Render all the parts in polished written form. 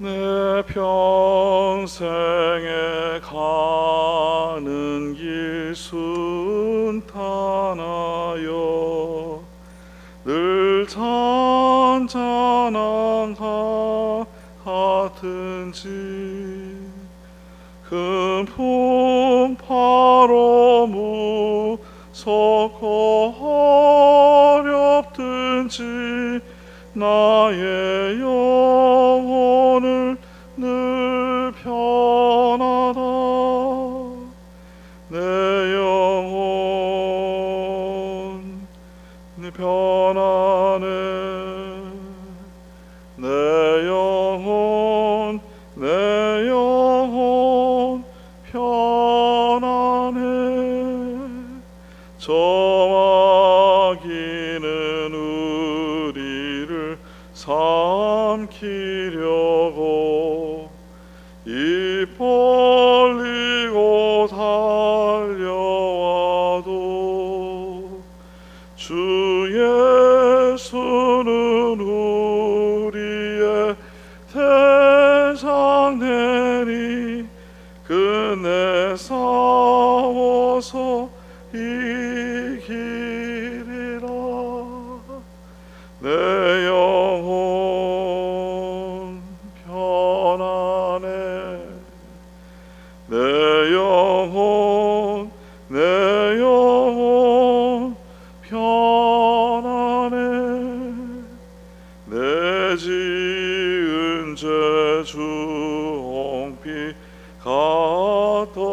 내 평생에 가는 길 순탄하여 늘 잔잔한 같은지 큰 풍파로 무섭고 어렵든지 나의 영혼을 늘 편하다. 내 영혼 늘 편하네. 내 영혼 내 영혼 편하네. 저마귀는 우리를 삼키려고 입 벌리고 달려와도 주 예수는 우리의 대장되니 끝내 싸워서 이기리라. 내 영혼 편하네. 내 영혼 내 영혼 편하네. 내 지은 죄 주홍빛 같더라도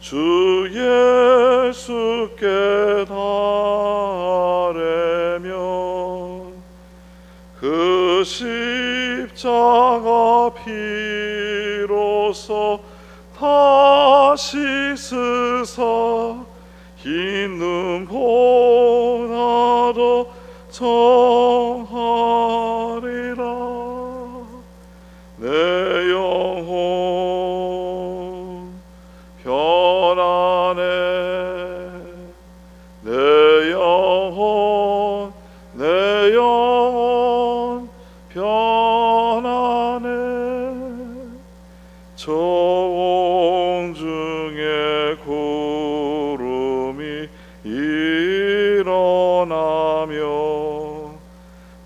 주 예수께 달래면 그 십자가 피로써 다시 쓰사 흰 눈보다도 정하리라. 내 영혼 편하네. 내 영혼 내 영혼 편하네. 저공 중에 구름이 일어나며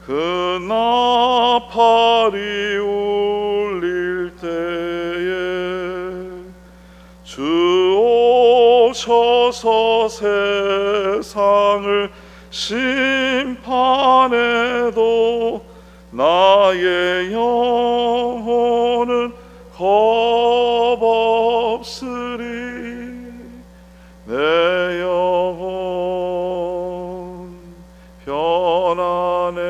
그 나팔이 울릴 때에 주 오셔서 세상을 심판해도 나의 영혼은 겁없으리. 내 영혼 편하네.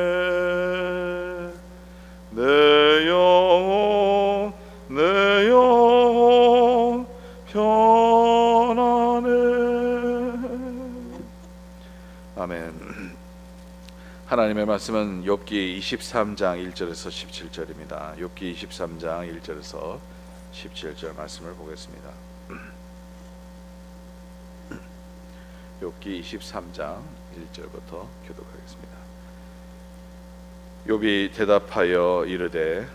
내 영혼 내 영혼 편하네. 아멘. 하나님의 말씀은 욥기 23장 1절에서 17절입니다. 욥기 23장 1절에서 17절 말씀을 보겠습니다. 욥기 23장 1절부터 교독하겠습니다. 욥이 대답하여 이르되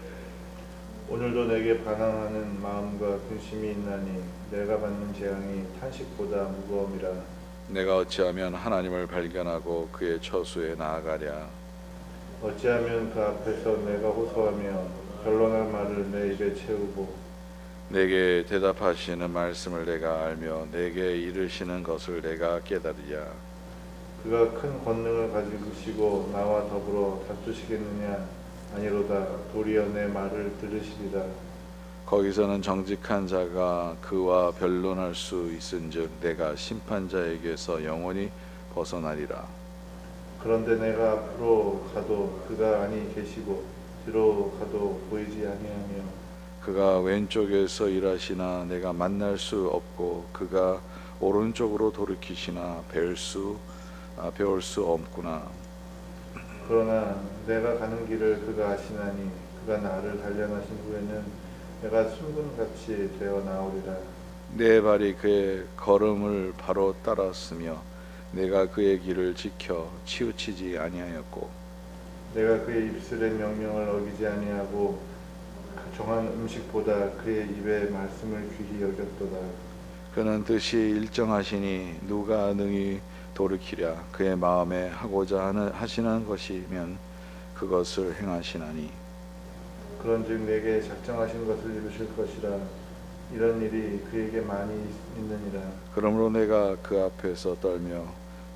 오늘도 내게 반항하는 마음과 근심이 있나니 내가 받는 재앙이 탄식보다 무거움이라. 내가 어찌하면 하나님을 발견하고 그의 처소에 나아가랴. 어찌하면 그 앞에서 내가 호소하며 변론할 말을 내 입에 채우고 내게 대답하시는 말씀을 내가 알며 내게 이르시는 것을 내가 깨달으랴. 그가 큰 권능을 가지시고 나와 더불어 다투시겠느냐. 아니로다. 도리어 내 말을 들으시리라. 거기서는 정직한 자가 그와 변론할 수 있은즉 내가 심판자에게서 영원히 벗어나리라. 그런데 내가 앞으로 가도 그가 아니 계시고 뒤로 가도 보이지 아니하며 그가 왼쪽에서 일하시나 내가 만날 수 없고 그가 오른쪽으로 돌이키시나 배울 수 없구나. 그러나 내가 가는 길을 그가 아시나니 그가 나를 단련하신 후에는 내가 순금같이 되어 나오리라. 내 발이 그의 걸음을 바로 따랐으며 내가 그의 길을 지켜 치우치지 아니하였고 내가 그의 입술의 명령을 어기지 아니하고 정한 음식보다 그의 입의 말씀을 귀히 여겼도다. 그는 뜻이 일정하시니 누가 능히 돌이키랴. 그의 마음에 하고자 하시는 것이면 그것을 행하시나니. 그런즉 내게 작정하신 것을 이루실 것이라. 이런 일이 그에게 많이 있느니라. 그러므로 내가 그 앞에서 떨며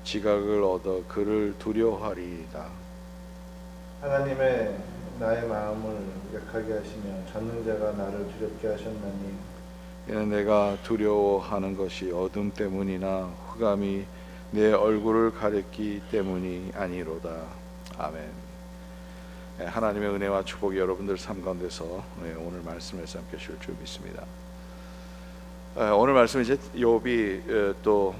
지각을 얻어 그를 두려워하리이다. 하나님의 나의 마음을 약하게 하시며 전능자가 나를 두렵게 하셨나니 이는 내가 두려워하는 것이 어둠 때문이나 흑암이 내 얼굴을 가렸기 때문이 아니로다. 아멘. 하나님의 은혜와 축복이 여러분들 삶 가운데서 오늘 말씀에서 함께 하실 줄 믿습니다. 오늘 말씀은 이제 욥이 또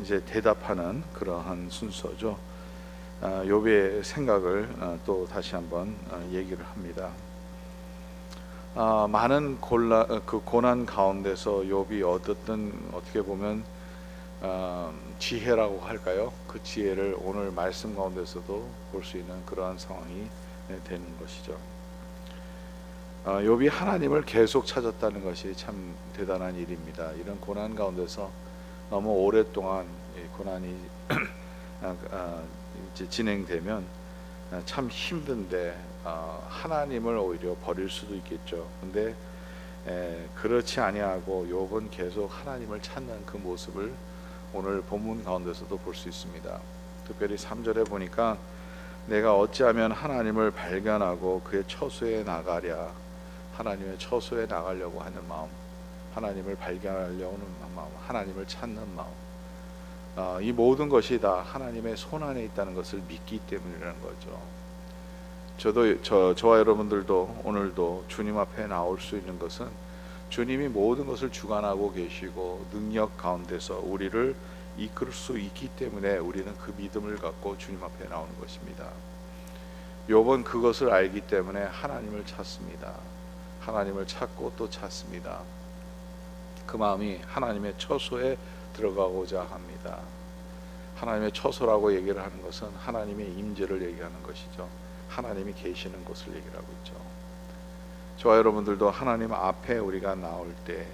이제 대답하는 그러한 순서죠. 욥의 생각을 또 다시 한번 얘기를 합니다. 많은 고난 가운데서 욥이 얻었던 어떻게 보면 지혜라고 할까요? 그 지혜를 오늘 말씀 가운데서도 볼 수 있는 그러한 상황이 되는 것이죠. 욥이 하나님을 계속 찾았다는 것이 참 대단한 일입니다. 이런 고난 가운데서 너무 오랫동안 고난이 이제 진행되면 참 힘든데 하나님을 오히려 버릴 수도 있겠죠. 근데 그렇지 아니하고 욥은 계속 하나님을 찾는 그 모습을 오늘 본문 가운데서도 볼 수 있습니다. 특별히 3절에 보니까 내가 어찌하면 하나님을 발견하고 그의 처소에 나가랴. 하나님의 처소에 나가려고 하는 마음, 하나님을 발견하려는 마음, 하나님을 찾는 마음, 이 모든 것이 다 하나님의 손안에 있다는 것을 믿기 때문이라는 거죠. 저와 여러분들도 오늘도 주님 앞에 나올 수 있는 것은 주님이 모든 것을 주관하고 계시고 능력 가운데서 우리를 이끌 수 있기 때문에 우리는 그 믿음을 갖고 주님 앞에 나오는 것입니다. 욥은 그것을 알기 때문에 하나님을 찾습니다. 하나님을 찾고 또 찾습니다. 그 마음이 하나님의 처소에 들어가고자 합니다. 하나님의 처소라고 얘기를 하는 것은 하나님의 임재를 얘기하는 것이죠. 하나님이 계시는 곳을 얘기를 하고 있죠. 저와 여러분들도 하나님 앞에 우리가 나올 때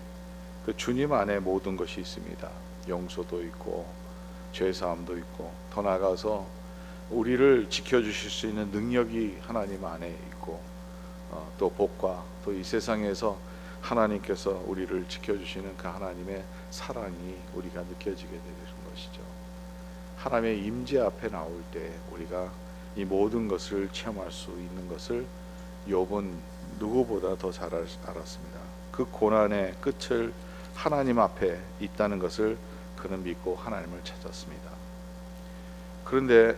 그 주님 안에 모든 것이 있습니다. 용서도 있고 죄사함도 있고 더 나아가서 우리를 지켜주실 수 있는 능력이 하나님 안에 있고 또 복과 또 이 세상에서 하나님께서 우리를 지켜주시는 그 하나님의 사랑이 우리가 느껴지게 되는 것이죠. 하나님의 임재 앞에 나올 때 우리가 이 모든 것을 체험할 수 있는 것을 욥은 누구보다 더 잘 알았습니다. 그 고난의 끝을 하나님 앞에 있다는 것을 그는 믿고 하나님을 찾았습니다. 그런데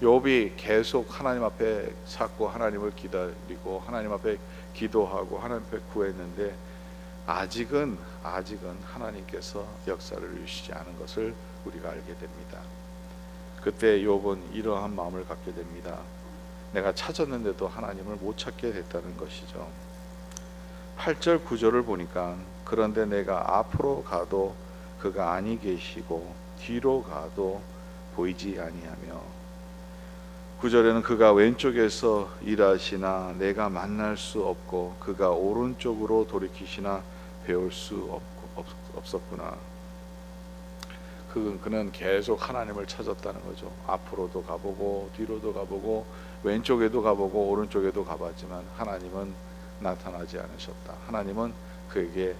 욥이 계속 하나님 앞에 찾고 하나님을 기다리고 하나님 앞에 기도하고 하나님 앞에 구했는데 아직은 하나님께서 역사를 이루시지 않은 것을 우리가 알게 됩니다. 그때 욥은 이러한 마음을 갖게 됩니다. 내가 찾았는데도 하나님을 못 찾게 됐다는 것이죠. 8절 9절을 보니까 그런데 내가 앞으로 가도 그가 아니 계시고 뒤로 가도 보이지 아니하며 9절에는 그가 왼쪽에서 일하시나 내가 만날 수 없고 그가 오른쪽으로 돌이키시나 배울 수 없었구나. 그는 계속 하나님을 찾았다는 거죠. 앞으로도 가보고 뒤로도 가보고 왼쪽에도 가보고 오른쪽에도 가봤지만 하나님은 나타나지 않으셨다. 하나님은 그에게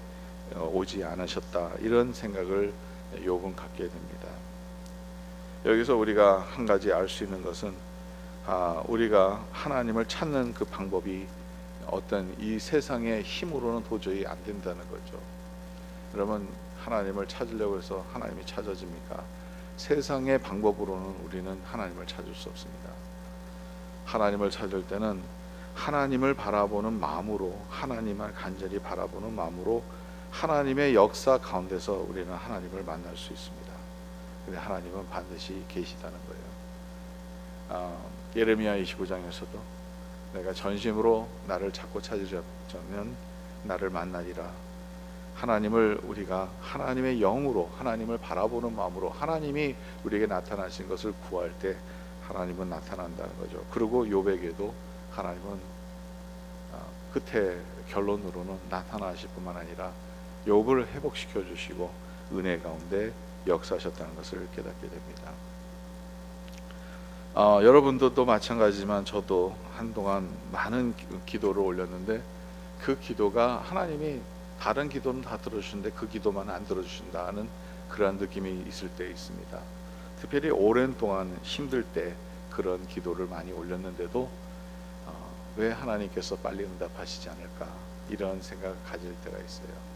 오지 않으셨다. 이런 생각을 욥은 갖게 됩니다. 여기서 우리가 한 가지 알 수 있는 것은 우리가 하나님을 찾는 그 방법이 어떤 이 세상의 힘으로는 도저히 안 된다는 거죠. 여러분, 하나님을 찾으려고 해서 하나님이 찾아집니까? 세상의 방법으로는 우리는 하나님을 찾을 수 없습니다. 하나님을 찾을 때는 하나님을 바라보는 마음으로, 하나님을 간절히 바라보는 마음으로 하나님의 역사 가운데서 우리는 하나님을 만날 수 있습니다. 근데 하나님은 반드시 계시다는 거예요. 예레미야 29장에서도 내가 전심으로 나를 찾고 찾으려면 나를 만나리라. 하나님을 우리가 하나님의 영으로 하나님을 바라보는 마음으로 하나님이 우리에게 나타나신 것을 구할 때 하나님은 나타난다는 거죠. 그리고 욥에게도 하나님은 끝에 결론으로는 나타나실 뿐만 아니라 욥을 회복시켜 주시고 은혜 가운데 역사하셨다는 것을 깨닫게 됩니다. 여러분들도 마찬가지지만 저도 한동안 많은 기도를 올렸는데 그 기도가 하나님이 다른 기도는 다 들어주시는데 그 기도만 안 들어주신다는 그러한 느낌이 있을 때 있습니다. 특별히 오랜 동안 힘들 때 그런 기도를 많이 올렸는데도 왜 하나님께서 빨리 응답하시지 않을까 이런 생각을 가질 때가 있어요.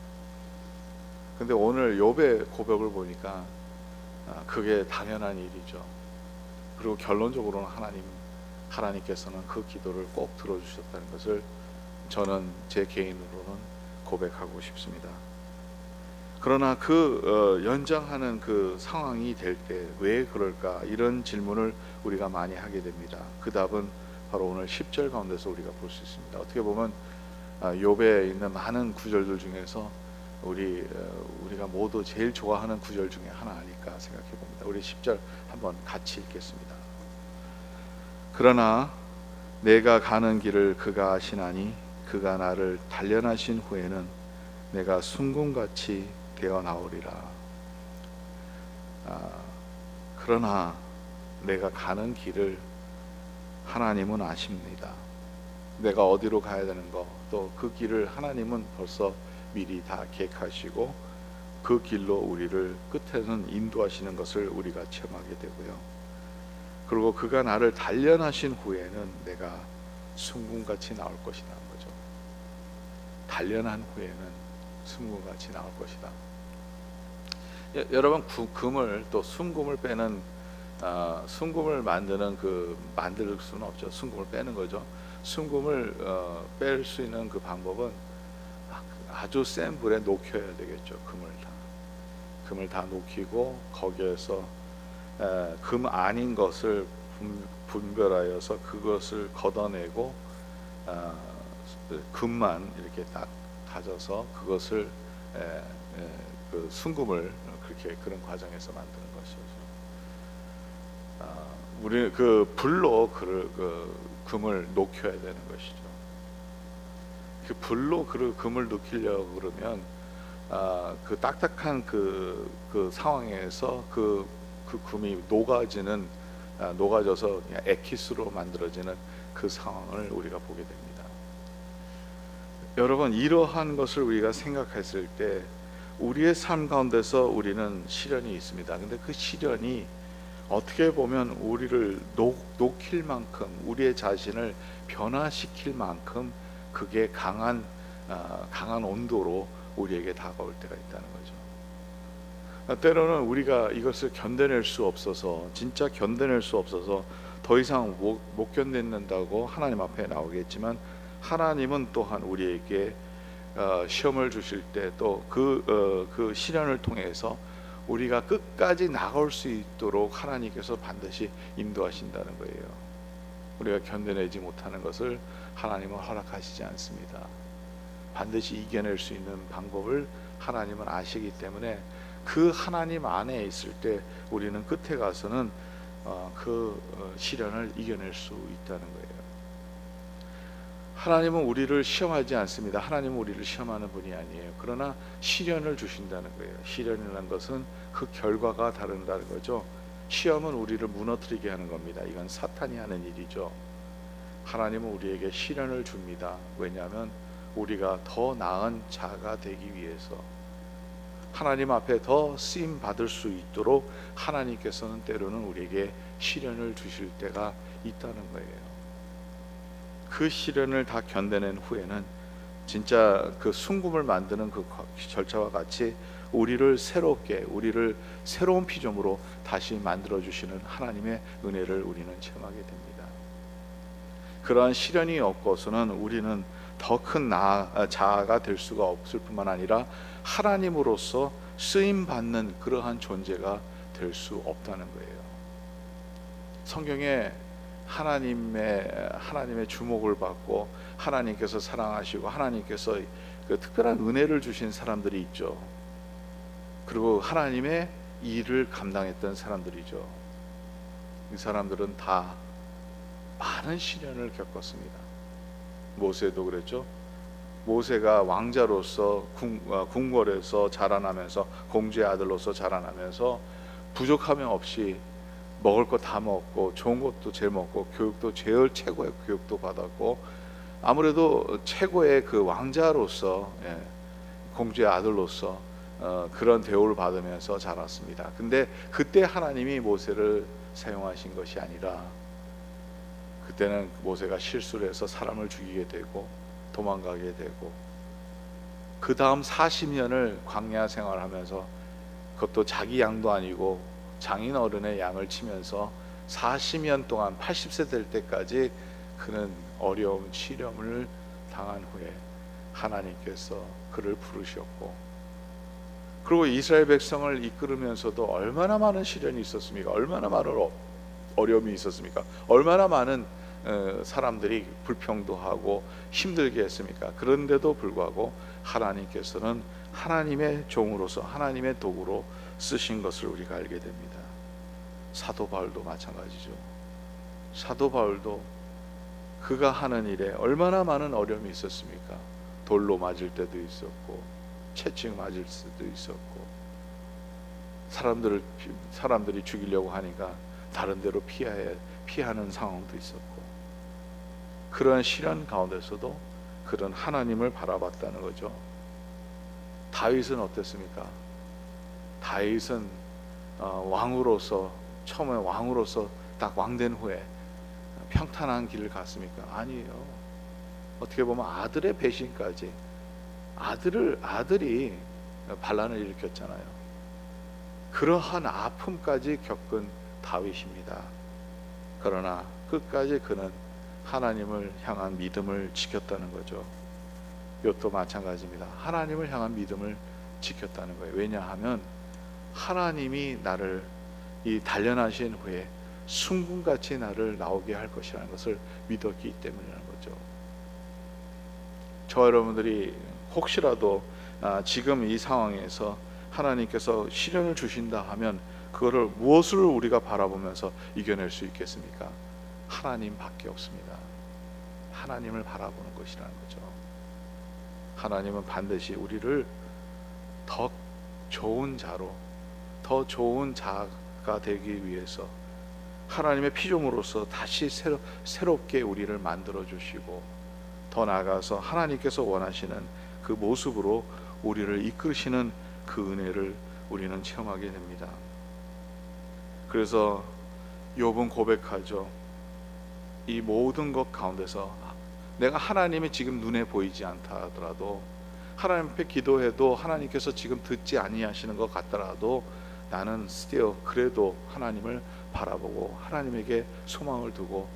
근데 오늘 욥의 고백을 보니까 그게 당연한 일이죠. 그리고 결론적으로는 하나님께서는 그 기도를 꼭 들어주셨다는 것을 저는 제 개인으로는 고백하고 싶습니다. 그러나 연장하는 그 상황이 될 때 왜 그럴까 이런 질문을 우리가 많이 하게 됩니다. 그 답은 바로 오늘 10절 가운데서 우리가 볼 수 있습니다. 어떻게 보면 욥에 있는 많은 구절들 중에서 우리가 모두 제일 좋아하는 구절 중에 하나 아닐까 생각해 봅니다. 우리 10절 한번 같이 읽겠습니다. 그러나 내가 가는 길을 그가 아시나니 그가 나를 단련하신 후에는 내가 순금같이 되어 나오리라. 그러나 내가 가는 길을 하나님은 아십니다. 내가 어디로 가야 되는 거, 또 그 길을 하나님은 벌써 미리 다 계획하시고 그 길로 우리를 끝에는 인도하시는 것을 우리가 체험하게 되고요. 그리고 그가 나를 단련하신 후에는 내가 순금같이 나올 것이라는 거죠. 단련한 후에는 순금같이 나올 것이다. 여러분 금을 또 순금을 빼는 순금을 만드는 만들 수는 없죠. 순금을 빼는 거죠. 순금을 뺄 수 있는 그 방법은 아주 센 불에 녹여야 되겠죠. 금을 다 녹이고 거기에서 금 아닌 것을 분별하여서 그것을 걷어내고 금만 이렇게 딱 가져서 그것을 그 순금을 그런 과정에서 만드는 것이죠. 우리 불로 금을 녹여야 되는 것이죠. 그 불로 금을 녹이려고 그러면 그 딱딱한 그 상황에서 그 금이 녹아져서 그냥 액기스로 만들어지는 그 상황을 우리가 보게 됩니다. 여러분 이러한 것을 우리가 생각했을 때 우리의 삶 가운데서 우리는 시련이 있습니다. 근데 그 시련이 어떻게 보면 우리를 녹일 만큼 우리의 자신을 변화시킬 만큼 그게 강한 온도로 우리에게 다가올 때가 있다는 거죠. 때로는 우리가 이것을 견뎌낼 수 없어서 진짜 견뎌낼 수 없어서 더 이상 못 견딘다고 하나님 앞에 나오겠지만 하나님은 또한 우리에게 시험을 주실 때 또 그 시련을 통해서 우리가 끝까지 나갈 수 있도록 하나님께서 반드시 인도하신다는 거예요. 우리가 견뎌내지 못하는 것을 하나님은 허락하시지 않습니다. 반드시 이겨낼 수 있는 방법을 하나님은 아시기 때문에 그 하나님 안에 있을 때 우리는 끝에 가서는 그 시련을 이겨낼 수 있다는 거예요. 하나님은 우리를 시험하지 않습니다. 하나님은 우리를 시험하는 분이 아니에요. 그러나 시련을 주신다는 거예요. 시련이라는 것은 그 결과가 다른다는 거죠. 시험은 우리를 무너뜨리게 하는 겁니다. 이건 사탄이 하는 일이죠. 하나님은 우리에게 시련을 줍니다. 왜냐하면 우리가 더 나은 자가 되기 위해서 하나님 앞에 더 쓰임 받을 수 있도록 하나님께서는 때로는 우리에게 시련을 주실 때가 있다는 거예요. 그 시련을 다 견뎌낸 후에는 진짜 그 순금을 만드는 그 절차와 같이 우리를 새로운 피조물로 다시 만들어 주시는 하나님의 은혜를 우리는 체험하게 됩니다. 그러한 시련이 없고서는 우리는 더 큰 자아가 될 수가 없을 뿐만 아니라 하나님으로서 쓰임 받는 그러한 존재가 될 수 없다는 거예요. 성경에 하나님의 주목을 받고 하나님께서 사랑하시고 하나님께서 그 특별한 은혜를 주신 사람들이 있죠. 그리고 하나님의 일을 감당했던 사람들이죠. 이 사람들은 다 많은 시련을 겪었습니다. 모세도 그랬죠. 모세가 왕자로서 궁궐에서 자라나면서, 공주의 아들로서 자라나면서 부족함이 없이 먹을 거 다 먹고 좋은 것도 제일 먹고 교육도 제일 최고의 교육도 받았고, 아무래도 최고의 그 왕자로서, 공주의 아들로서 그런 대우를 받으면서 자랐습니다. 근데 그때 하나님이 모세를 사용하신 것이 아니라, 그때는 모세가 실수를 해서 사람을 죽이게 되고 도망가게 되고, 그 다음 40년을 광야 생활하면서, 그것도 자기 양도 아니고 장인 어른의 양을 치면서 40년 동안 80세 될 때까지 그는 어려운 시련을 당한 후에 하나님께서 그를 부르셨고, 그리고 이스라엘 백성을 이끌으면서도 얼마나 많은 시련이 있었습니까? 얼마나 많은 어려움이 있었습니까? 얼마나 많은 사람들이 불평도 하고 힘들게 했습니까? 그런데도 불구하고 하나님께서는 하나님의 종으로서, 하나님의 도구로 쓰신 것을 우리가 알게 됩니다. 사도 바울도 마찬가지죠. 사도 바울도 그가 하는 일에 얼마나 많은 어려움이 있었습니까? 돌로 맞을 때도 있었고, 채찍 맞을 수도 있었고, 사람들이 죽이려고 하니까 다른 데로 피하는 상황도 있었고, 그런 시련 가운데서도 그런 하나님을 바라봤다는 거죠. 다윗은 어땠습니까? 다윗은 왕으로서, 처음에 왕으로서 딱 왕된 후에 평탄한 길을 갔습니까? 아니에요. 어떻게 보면 아들의 배신까지, 아들이 반란을 일으켰잖아요. 그러한 아픔까지 겪은 다윗입니다. 그러나 끝까지 그는 하나님을 향한 믿음을 지켰다는 거죠. 이것도 마찬가지입니다. 하나님을 향한 믿음을 지켰다는 거예요. 왜냐하면 하나님이 나를 이 단련하신 후에 순금같이 나를 나오게 할 것이라는 것을 믿었기 때문이라는 거죠. 저 여러분들이 혹시라도 지금 이 상황에서 하나님께서 시련을 주신다 하면 그거를 무엇을 우리가 바라보면서 이겨낼 수 있겠습니까? 하나님밖에 없습니다. 하나님을 바라보는 것이라는 거죠. 하나님은 반드시 우리를 더 좋은 자로, 더 좋은 자가 되기 위해서 하나님의 피조물로서 다시 새롭게 우리를 만들어 주시고, 더 나아가서 하나님께서 원하시는 그 모습으로 우리를 이끄시는 그 은혜를 우리는 체험하게 됩니다. 그래서 욥은 고백하죠. 이 모든 것 가운데서 내가 하나님이 지금 눈에 보이지 않다 하더라도, 하나님 앞에 기도해도 하나님께서 지금 듣지 아니하시는 것 같더라도, 나는 still 그래도 하나님을 바라보고 하나님에게 소망을 두고,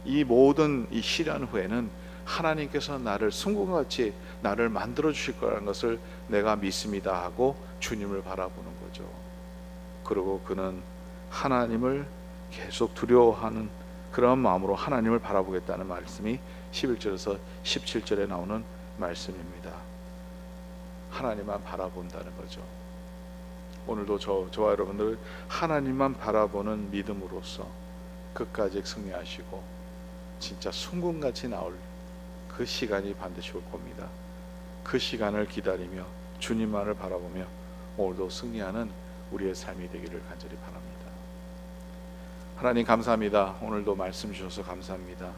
이 모든 이 시련 후에는 하나님께서 나를 순금같이 나를 만들어 주실 거라는 것을 내가 믿습니다 하고 주님을 바라보는 거죠. 그리고 그는 하나님을 계속 두려워하는 그런 마음으로 하나님을 바라보겠다는 말씀이 11절에서 17절에 나오는 말씀입니다. 하나님만 바라본다는 거죠. 오늘도 저와 여러분들 하나님만 바라보는 믿음으로써 끝까지 승리하시고 진짜 순금같이 나올 그 시간이 반드시 올 겁니다. 그 시간을 기다리며 주님만을 바라보며 오늘도 승리하는 우리의 삶이 되기를 간절히 바랍니다. 하나님 감사합니다. 오늘도 말씀 주셔서 감사합니다.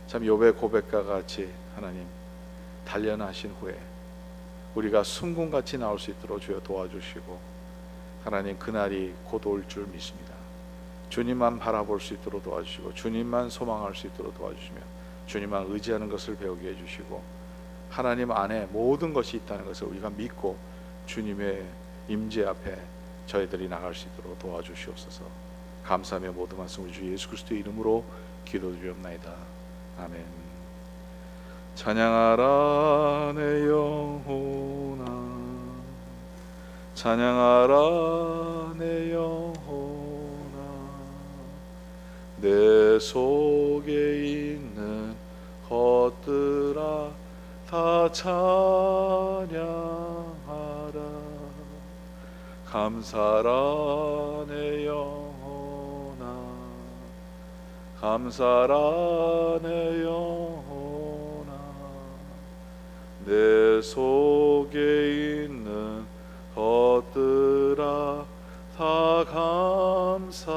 참 욥의 고백과 같이 하나님 단련하신 후에 우리가 순금같이 나올 수 있도록 주여 도와주시고, 하나님 그날이 곧 올 줄 믿습니다. 주님만 바라볼 수 있도록 도와주시고, 주님만 소망할 수 있도록 도와주시며, 주님만 의지하는 것을 배우게 해주시고, 하나님 안에 모든 것이 있다는 것을 우리가 믿고 주님의 임재 앞에 저희들이 나갈 수 있도록 도와주시옵소서. 감사하며 모든 말씀 우리 주 예수 그리스도의 이름으로 기도드리옵나이다. 아멘. 찬양하라 내 영혼아, 찬양하라 내 영혼아, 내 속에 있는 것들아 다 찬양하라. 감사라 내 영혼아, 감사라 내 영혼아 내 속에 있는 것들아 다 감사하라